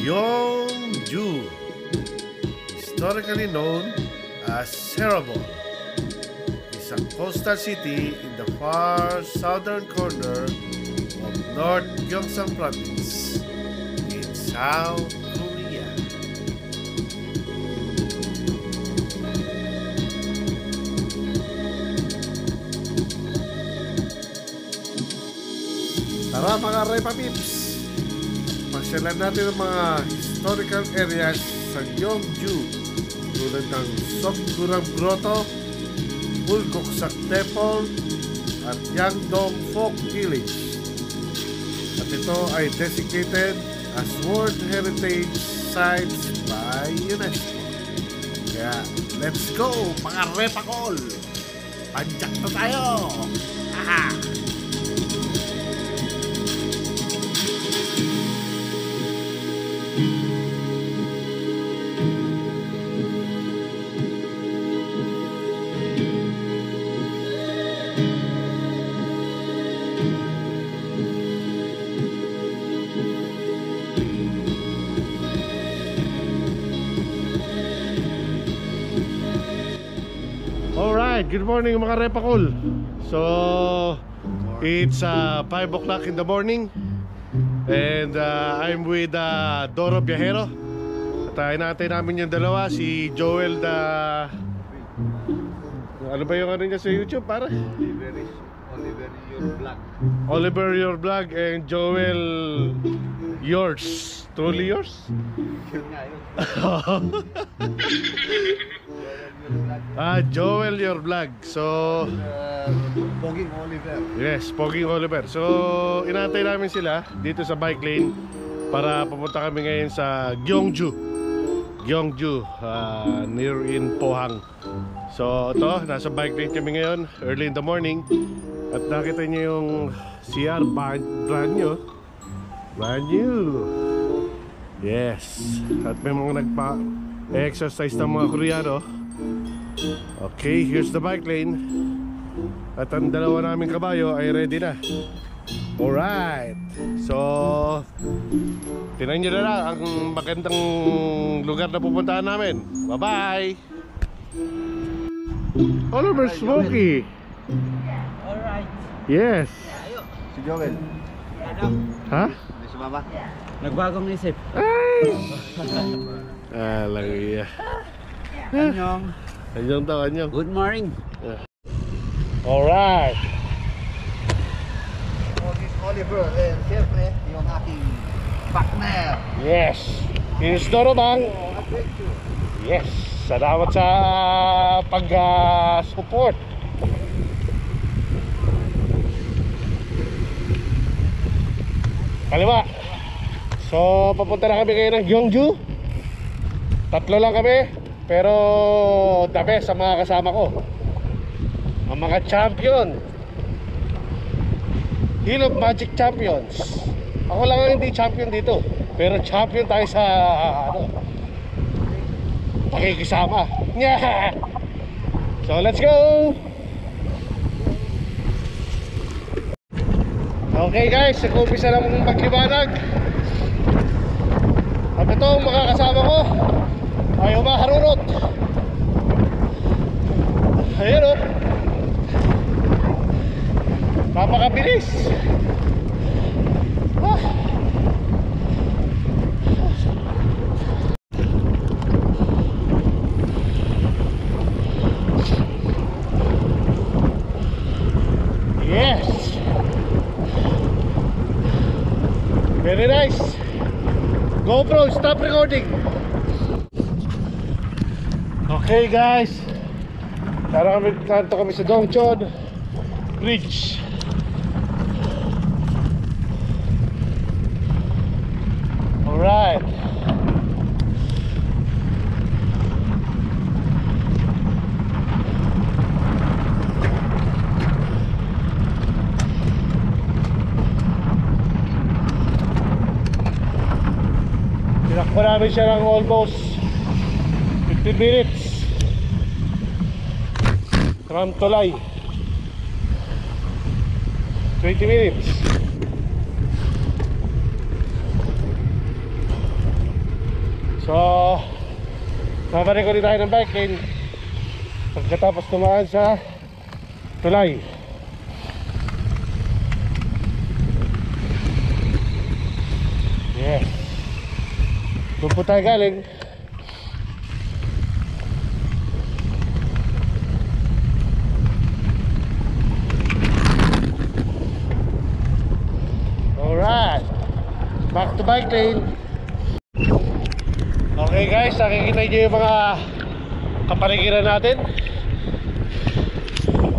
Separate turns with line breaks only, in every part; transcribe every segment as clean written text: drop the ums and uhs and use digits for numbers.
Gyeongju, historically known as Serebon, is a coastal city in the far southern corner of North Gyeongsang Province in South Korea. Tara mga Repa Pips, pasyalan natin ang mga historical areas sa Gyeongju tulad ng Sokgurang Grotto, Bulgoksak Temple at Yangdong Folk Village. At ito ay designated as World Heritage Sites by UNESCO. Kaya let's go mga Repakol! Panjak na tayo! Haha! Good morning mga Repakol. So it's 5 o'clock in the morning and I'm with Doro Viajero. At inaantay namin yung dalawa, si Joel ano ba yung ano niya sa YouTube para?
Oliver Your Vlog.
Oliver Your Vlog and Joel Yours. Truly Yours?
Yun nga yun.
Joel Your Vlog. So
Poging Oliver.
yes, Poging Oliver. So inaantay namin sila dito sa bike lane para pupunta kami ngayon sa Gyeongju, near in Pohang. So ito, nasa bike lane kami ngayon, early in the morning. At nakita niyo yung CR brand new. Yes. At may mga nagpa-exercise ng mga Koreano. Okay, here's the bike lane. At ang dalawa naming kabayo ay ready na. Alright. So tingnan nyo na lang ang magandang lugar na pupuntahan namin. Bye-bye. Oliver Smokey.
Alright.
Yes.
Si Joel.
Ha?
Hindi sumama.
Nagbagong isip.
Ay! Alang iya.
Anyong.
Anyong.
Good morning.
Alright.
Poging Oliver. And siyempre, yung aking partner.
Yes. Is Doro Bang. Yes. Salamat sa pag-support. Kaliwa. So papunta na kami ngayon ng Gyeongju. Tatlo lang kami, pero the best sa mga kasama ko, ang mga champion, Hill of Magic champions. Ako lang ang hindi champion dito, pero champion tayo sa pakikisama. Yeah. So let's go. Okay guys, nag-umpisa lang magliwanag. At ito mga kasama ko ay humaharunot. Ayan o, napakabilis. Yes, very nice. GoPro, stop recording. Okay guys, narito kami sa Dongcheon Bridge. Alright. Tinakbo namin siya ng almost 15 minutes from Tulay. 20 minutes. So, babalik ulit tayo ng bike lane pagkatapos tumaan sa tulay. Yes. Doon po tayo galing. Alright, back to bike lane. Okay guys, nakikita nyo yung mga kapaligiran natin.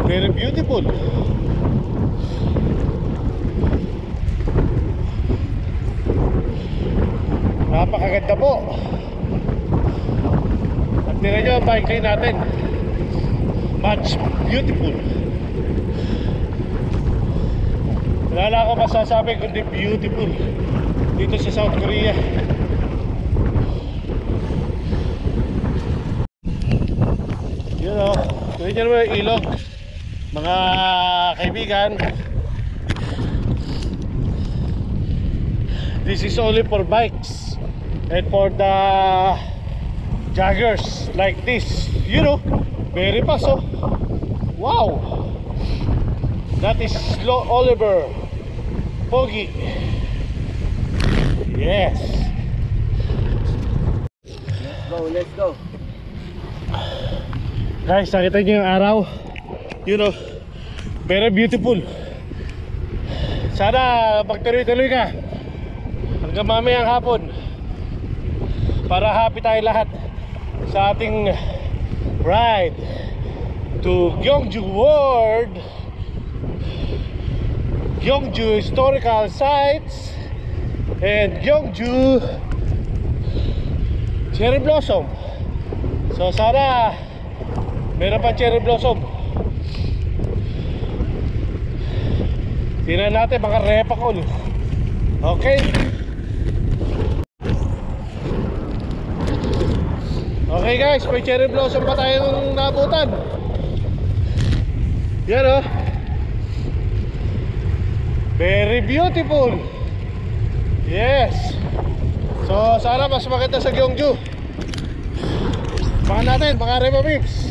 Very beautiful. Napakaganda po. At tingnan nyo ang bike lane natin. Much beautiful. Wala na ako masasabi kundi beautiful dito sa South Korea. You know, tingnan nyo naman yung ilog. Mga kaibigan, this is only for bikes and for the joggers like this. You know, very fast, oh. Wow, that is slow Oliver Pogi. Yes.
Let's go.
Guys, nakita niyo yung araw. You know, very beautiful. Sana magtuloy-tuloy ka hanggang mamayang hapon para happy tayo lahat sa ating ride to Gyeongju World, Gyeongju Historical Sites, and Gyeongju Cherry Blossom. So sana meron pa cherry blossom. Tingnan natin mga repakol. Okay. Okay guys, may cherry blossom pa tayong nabutan. Yan, oh. Very beautiful. Yes. So sana mas maganda sa Gyeongju. Baka natin, mga Rema Pips.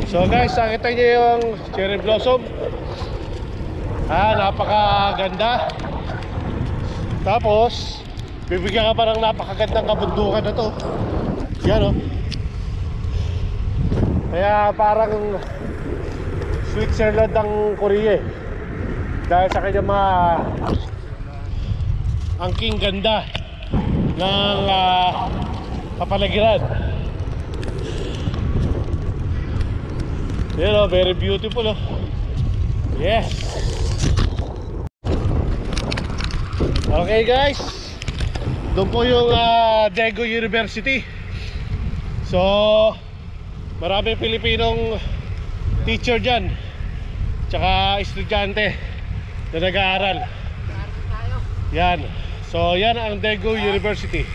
So guys, nakita niyo yung cherry blossom. Napakaganda. Tapos bibigyan ka pa ng napakagandang kabundukan na to. Yan, oh. Kaya parang Switzerland ang Korea, eh. Dahil sa kanyang mga angking ganda ng kapaligiran. You know, very beautiful, oh. Yes. Okay guys, doon po yung Daegu University. So maraming Pilipinong teacher dyan, tsaka estudyante na nag-aaral. Yan. So yan ang Daegu University.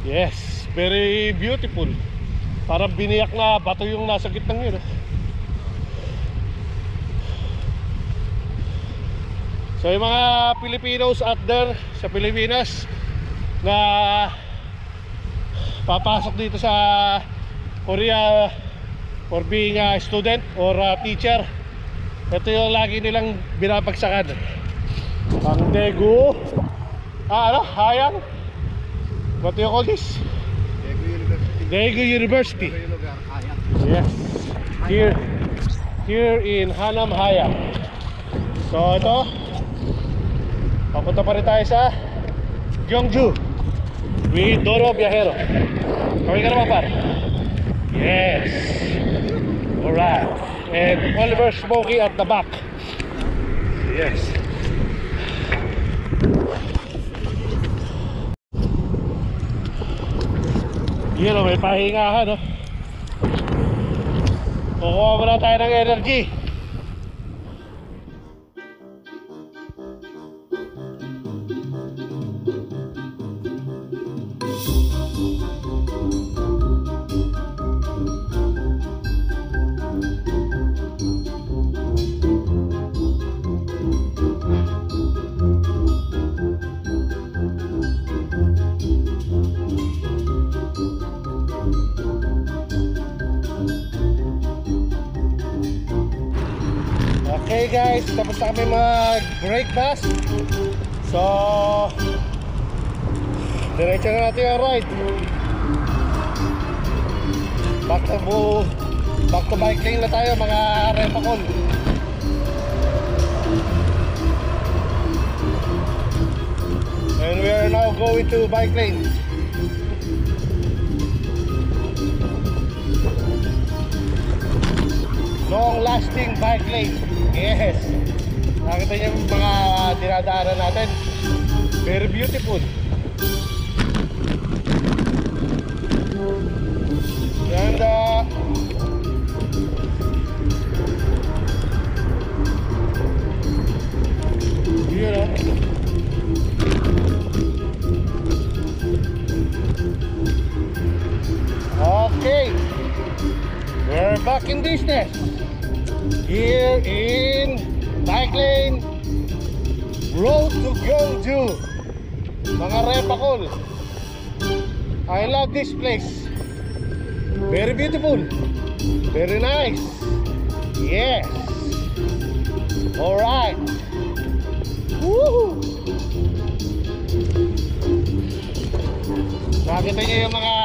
Yes, very beautiful. Parang biniyak na bato yung nasa gitnang yun, oh. So yung mga Filipinos out there sa Pilipinas na papasok dito sa Korea for being a student or a teacher, ito yung lagi nilang binabagsakan. Ang Daegu Hayang, what do you call this? Daegu University. Yes, here in Hanam Hayang. So ito, papunta pa rin tayo sa Gyeongju with Doro Viajero. Kami ka naman, par. Yes. Alright. And Oliver Smokey at the back. Yes. Yun, may pahingahan, no? Kukuha muna tayo ng energy. Okay guys, tapos na kami mag-breakfast. So, diretso na natin yung ride. Back to bike lane na tayo mga repakol. And we are now going to bike lane. Long lasting bike lane. Yes. Nakita niyo yung mga dinadaanan natin. Very beautiful. And you know, okay, we're back in business here in bike lane, road to Gyeongju. Mga repakol, I love this place. Very beautiful, very nice. Yes. Alright. Woohoo! Nakita niyo yung mga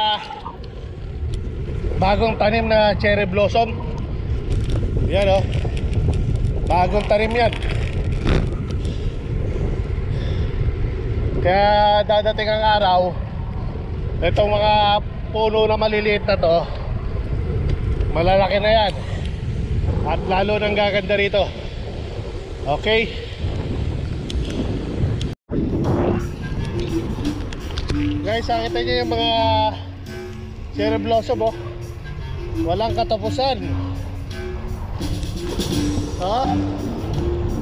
bagong tanim na cherry blossom. Yan o, bagong tanim yan. Kaya dadating ang araw, itong mga puno na maliliit na to, malalaki na yan. At lalo nang gaganda rito. Okay. Guys, nakita niyo yung mga cherry blossom oh. Walang katapusan.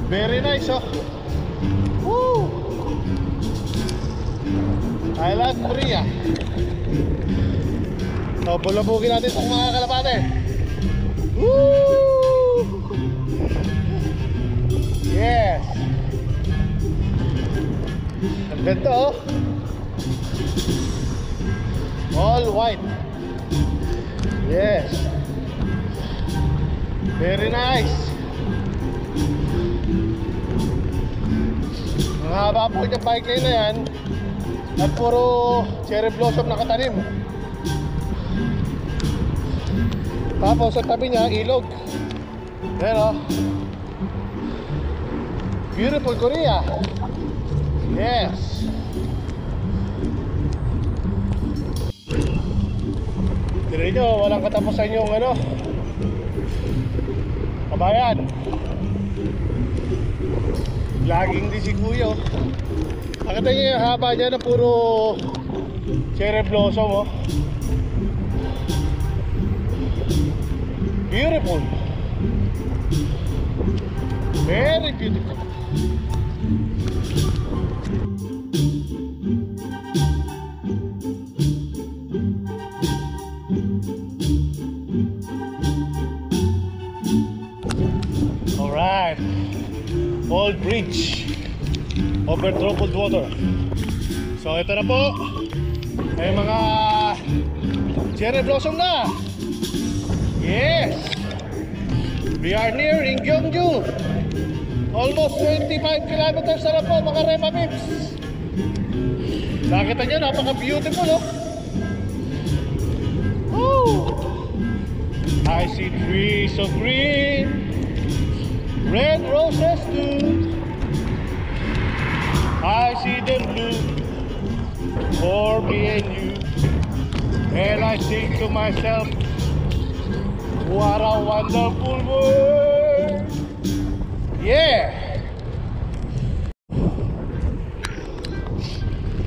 Very nice oh. Woo! I love Korea. So, bulabugin natin itong mga kalapate. Woo! Yes. Ang ganda oh. All white. Yes. Very nice. Ang haba po yung bike lane na yan. At puro cherry blossom nakatanim. Tapos sa tabi niya ilog. Pero beautiful Korea. Yes. Tira nyo, walang katapusan yung ano, kabayan. Laging di si Kuya oh. Nakita nyo yung haba dyan na puro cherry blossom oh. Beautiful. Very beautiful. Alright. Old bridge over troubled water. So ito na po ay mga cherry blossom na. Yes. We are nearing Gyeongju. Almost 25 kilometers na po mga Repa Pips. Nakita nyo, napaka beautiful oh. Oh, I see trees of green, red roses too. I see them blue for me and you. And I think to myself, what a wonderful world. Yeah.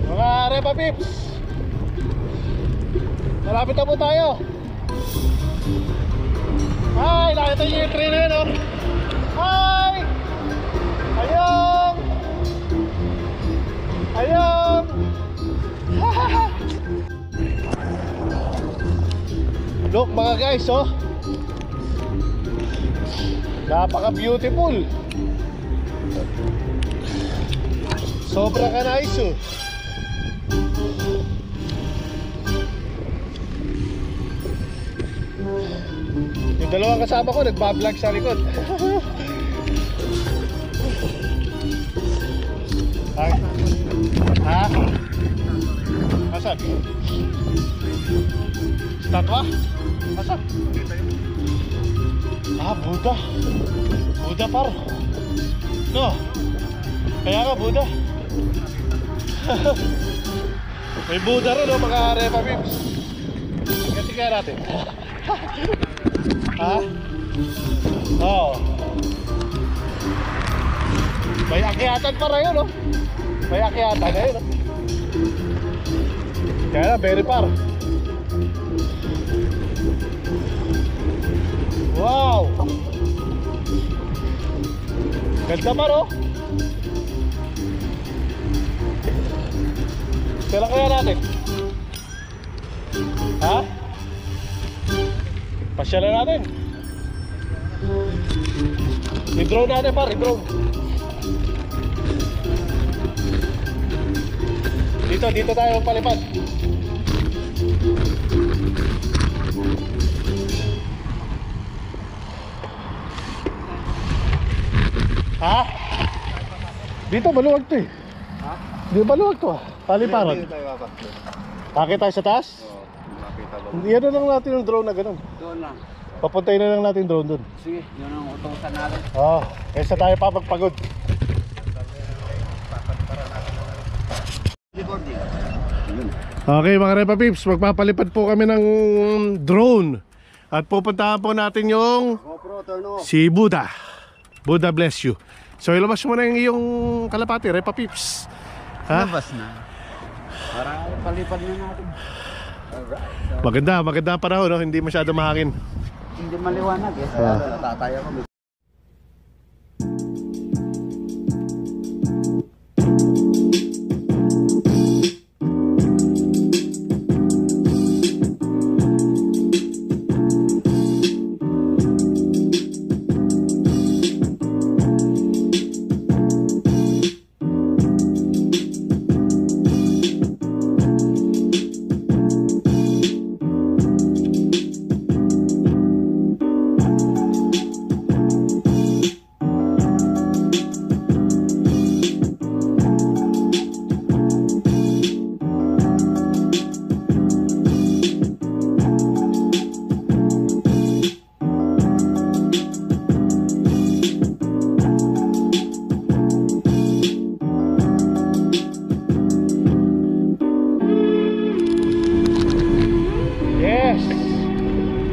Mga Repa Pips, malapit na po tayo. Hi, nakita niyo yung train na yun oh. Hi! Ayong! Ayong! Look mga guys oh. Napaka beautiful. Sobra ka nice oh. Yung dalawang kasama ko nagbablog sa likod. Ay. Ha? Asan? Statwa? Asan? Ah, Buddha. Buddha par. No. Kaya nga, Buddha. May Buddha rin, no, mga Repa Pips. Kasi kaya natin. Ha? Oo. May akyatan para yun, no? May akyatan na yun, no? Kaya na, very far. Wow! Ganda pa, no? Kailan kaya natin? Ha? Pasyalan natin. I-drone natin, par, i-drone. Dito tayo palipad. Ha? Dito maluwag to eh.
Ha?
Di maluwag to ah. Paliparan.
Hindi tayo papasok.
Akit tayo sa taas?
Oo, makita ba?
Hindi ano lang natin yung drone na ganun.
Doon lang.
Papuntayin na lang natin yung drone dun.
Sige, yun ang utusan natin.
Oo, kaysa tayo papagpagod.
Recording. Yun.
Okay mga Repa Pips, magpapalipad po kami ng drone. At pupuntahan po natin yung
GoPro, turn off.
si Buddha. Buddha bless you. So ilabas mo na yung iyong kalapati, Repa Pips. Ha?
Labas na. Para palipad na natin. Alright.
Maganda panahon, no? Hindi masyado mahangin.
Hindi maliwanag eh.
Natataya kami.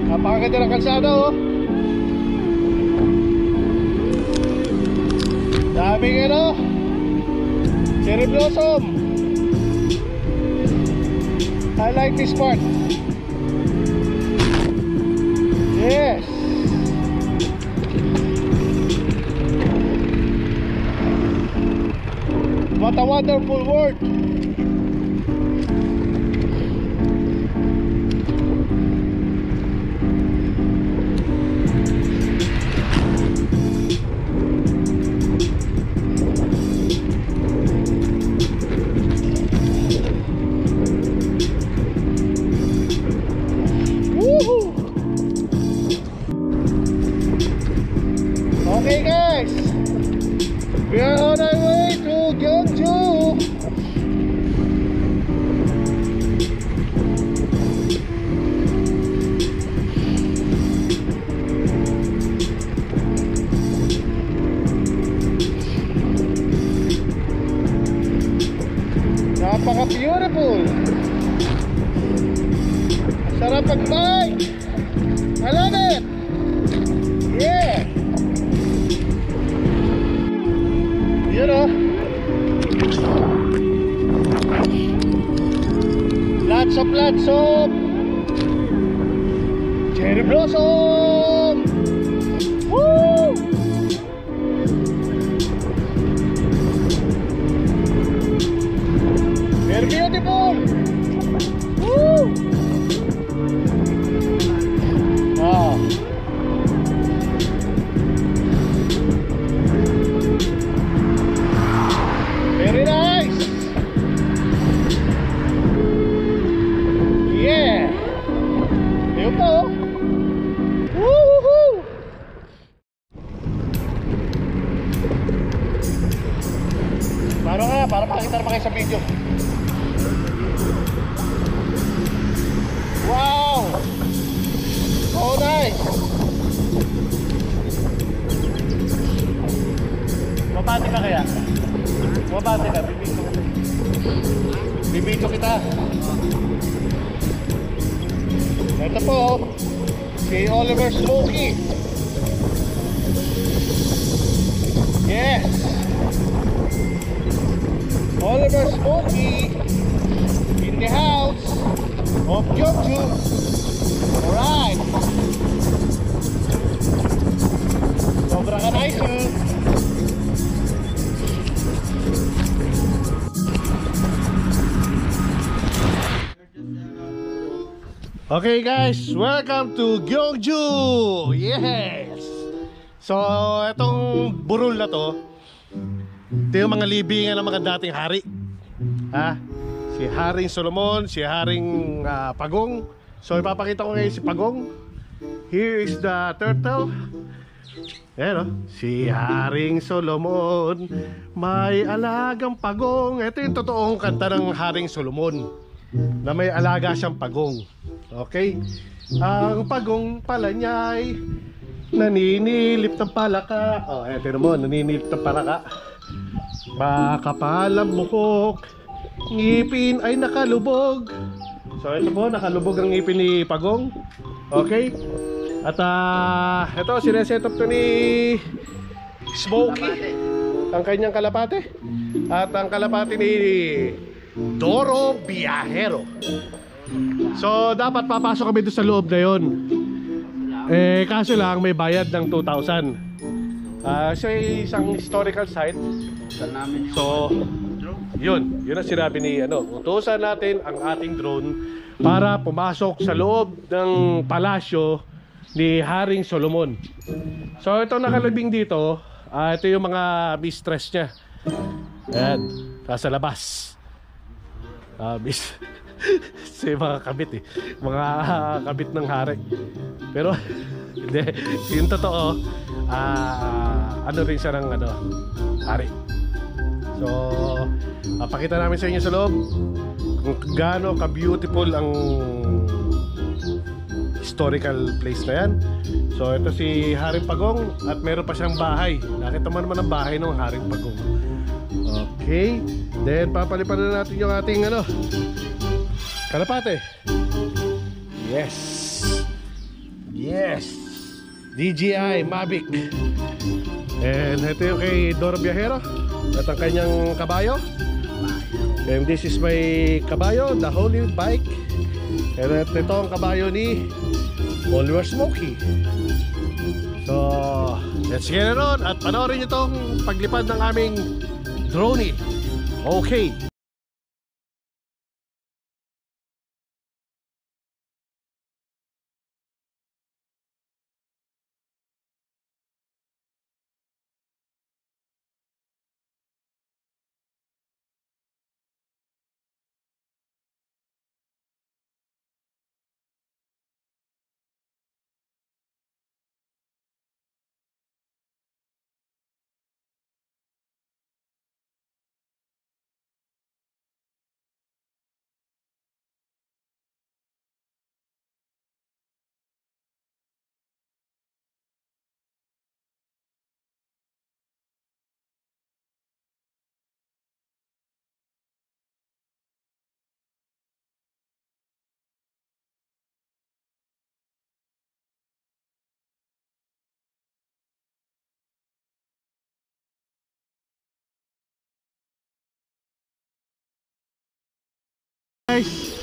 Napakaganda ng kalsada, oh. Daming ano, cherry blossom. I like this part. Yes. What a wonderful world. Okay guys, we are on our way to Gyeongju. Napaka-beautiful. Sarap mag-bike. I love it. Yeah. You know, lots of cherry blossom. Woo! Very beautiful. Woo! Ah. Very nice. Yeah. Yun po. Woohoo! Paano ka? Para
ka kaya? Bumabate ka, bibito kita. Bibito kita. Ito po, si Oliver Smokey. Yes! Oliver Smokey in the house of Gyeongju. Alright. Sobra ka nice. Okay guys, welcome to Gyeongju. Yes. So, itong burol na to, ito yung mga libingan ng mga dating hari. Si Haring Solomon, si Haring Pagong. So ipapakita ko ngayon si Pagong. Here is the turtle. Ayan o, si Haring Solomon, may alagang pagong. Ito yung totoong kanta ng Haring Solomon, na may alaga siyang pagong. Okay? Ang pagong pala niya ay naninilip ng palaka. Eto mo, naninilip ng palaka. Makapalang bukok, ngipin ay nakalubog. So ito po, nakalubog ang ngipin ni Pagong. Okay? At ito, sineset up to ni Smokey, ang kanyang kalapate. At ang kalapate ni Doro Biyahero. So dapat papasok kami doon sa loob na yon. Kaso lang may bayad ng 2,000. Siya ay isang historical site. So yun ang sinabi ni utusan natin ang ating drone para pumasok sa loob ng palasyo ni Haring Solomon. So ito nakalabing dito, ito yung mga mistress niya. Ayan, nasa labas. Si mga kabit mga kabit ng hari. Pero hindi, yung totoo, ano rin siya ng hari. So pakita namin sa inyo sa loob kung gaano ka-beautiful ang historical place na yan. So ito si Haring Pagong at meron pa siyang bahay. Nakita mo naman ang bahay ng Haring Pagong. Okay, then papalipan na natin yung ating kalapate. Yes, DJI Mavic. And ito yung kay Doro Biyahero at ang kanyang kabayo. And this is my kabayo, the Holy Bike. And ito ang kabayo ni Oliver Smokey. So let's get it on at panoorin nyo itong paglipad ng aming drone. Okay. Guys,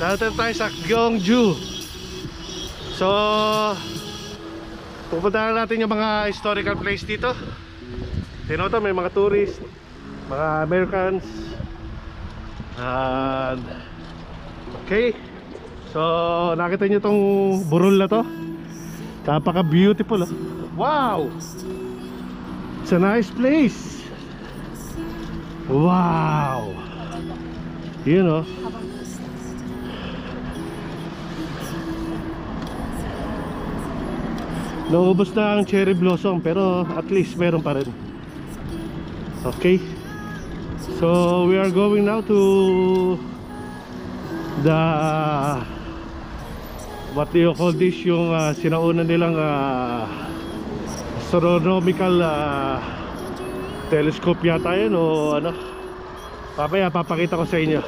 dito tayo sa Gyeongju. So pupuntahan natin yung mga historical place dito. Tingnan mo, may mga tourist, mga Americans. And okay, so nakita nyo tong burol na to. Kapaka beautiful. Wow, it's a nice place. Wow, you know. Naubos na ang cherry blossom, pero at least meron pa rin. Okay, so we are going now to the what do you call this, yung sinauna nilang astronomical telescope yata yun o ano. Papaya papakita ko sa inyo.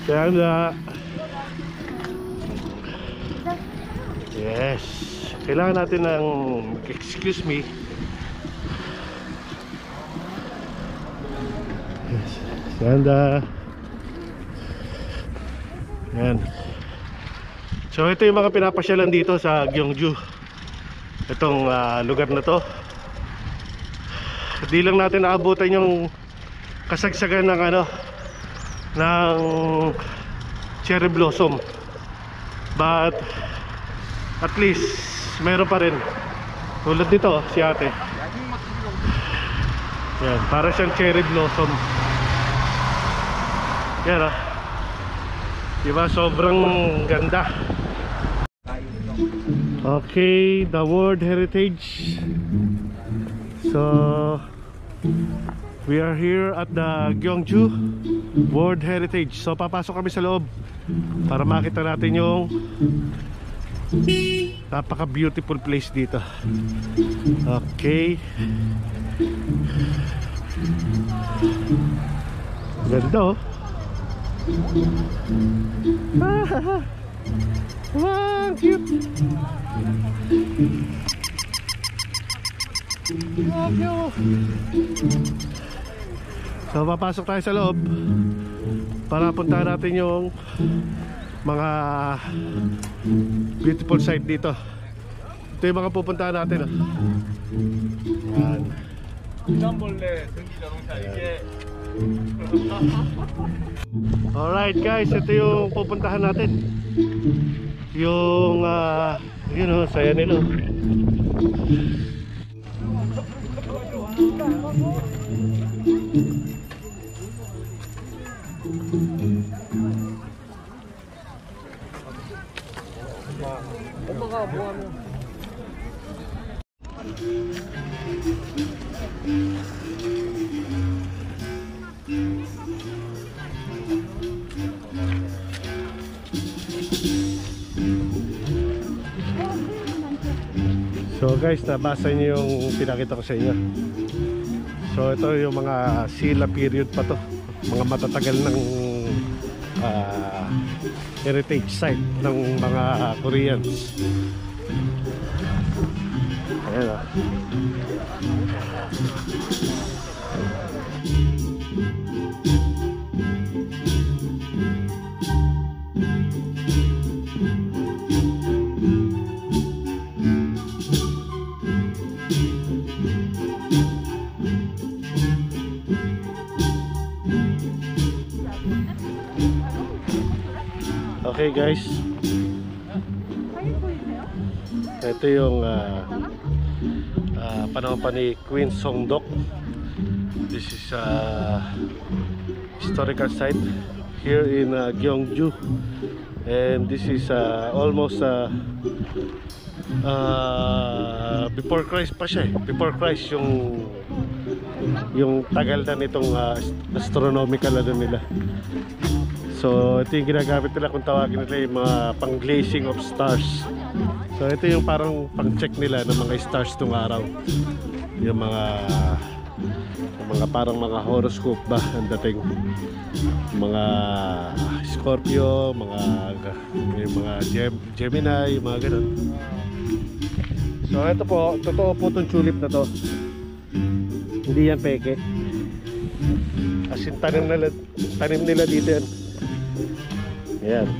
Kaya yes, kailangan natin ng, excuse me. Yes. Ganda. Yan. So ito yung mga pinapasyalan dito sa Gyeongju. Itong lugar na to. Di lang natin naabutan yung kasagsagan ng ano, ng cherry blossom. But at least meron pa rin. Tulad dito si ate. Yan, para siyang cherry blossom. Yan diba, sobrang ganda. Okay, the World Heritage. So we are here at the Gyeongju World Heritage. So papasok kami sa loob para makita natin yung napaka beautiful place dito. Okay, ganda oh. Wow, cute. So papasok tayo sa loob para puntahan natin yung mga beautiful site dito. Ito yung mga pupuntahan natin. Yan. Alright guys, ito yung pupuntahan natin. Yung yun o, saya nila. So guys, nabasa niyo yung pinakita ko sa inyo. So ito yung mga Silla period pa to. Mga matatagal ng heritage site ng mga Koreans. Ayan o. Okay guys, ito yung panahon pa ni Queen Songdok. This is a historical site here in Gyeongju, and this is almost before Christ pa siya. Before Christ yung tagal na nitong astronomical ano nila. So ito yung ginagamit nila kung tawagin nila yung mga pang-glazing of stars. So ito yung parang pang-check nila ng mga stars tung araw. Yung mga parang mga horoscope ba ang dating. Mga Scorpio, yung mga Gemini, yung mga ganun. So ito po, totoo po itong tulip na to. Hindi yan peke. As in tanim nila dito yan. Ayan,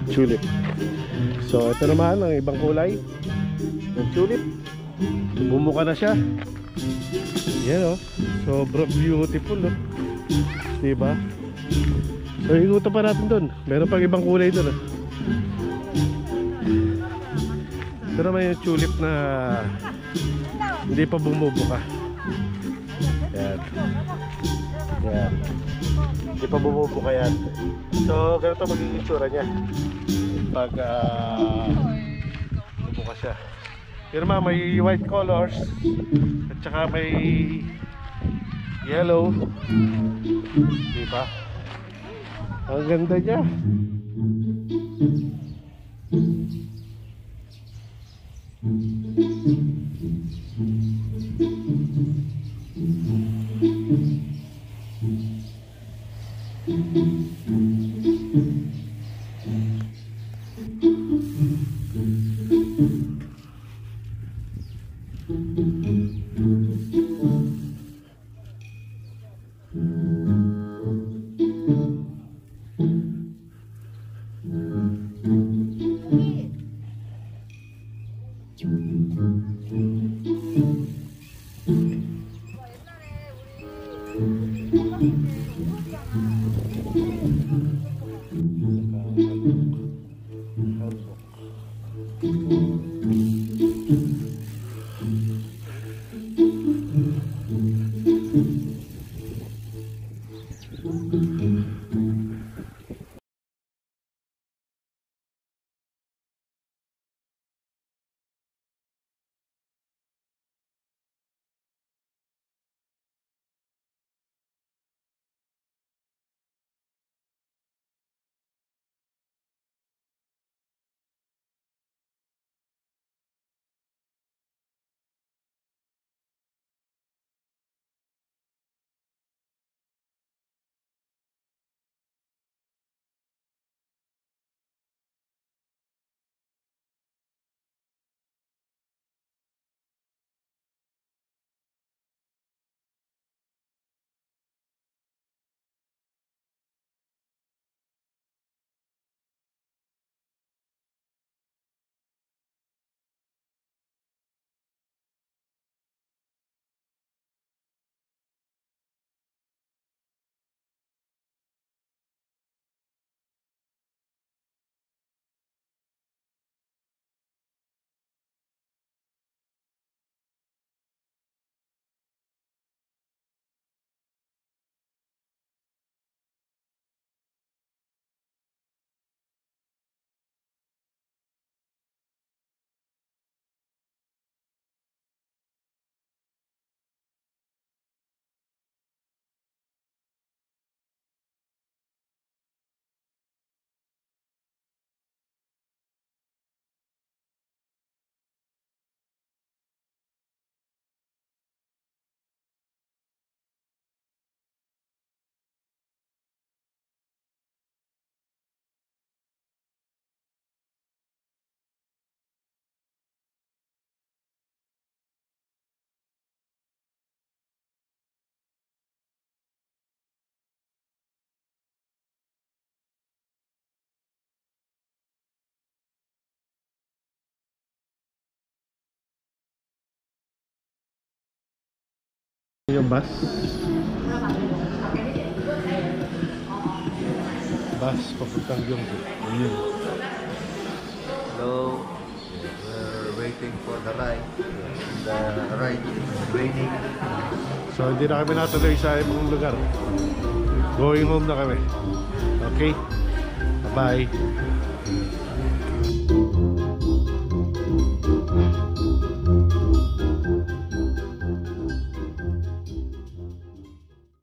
tulip. So ito naman ang ibang kulay ng tulip. Bumuka na siya. Ayan o, sobrang beautiful o. Diba? So ikutan pa natin dun. Meron pang ibang kulay dun o. Ito naman yung tulip na hindi pa bumubuka. Ayan. Ayan. Hindi pa bumubuka yan. So ganito magiging itsura niya pag bumuka siya. Pero may white colors at saka may yellow. Diba? Ang ganda niya. Yung bus. Bus papuntang Gyeongju. Ayun.
So, we're waiting for the ride. The ride is raining.
So hindi na kami natuloy sa ibang lugar. Going home na kami. Okay? Bye-bye.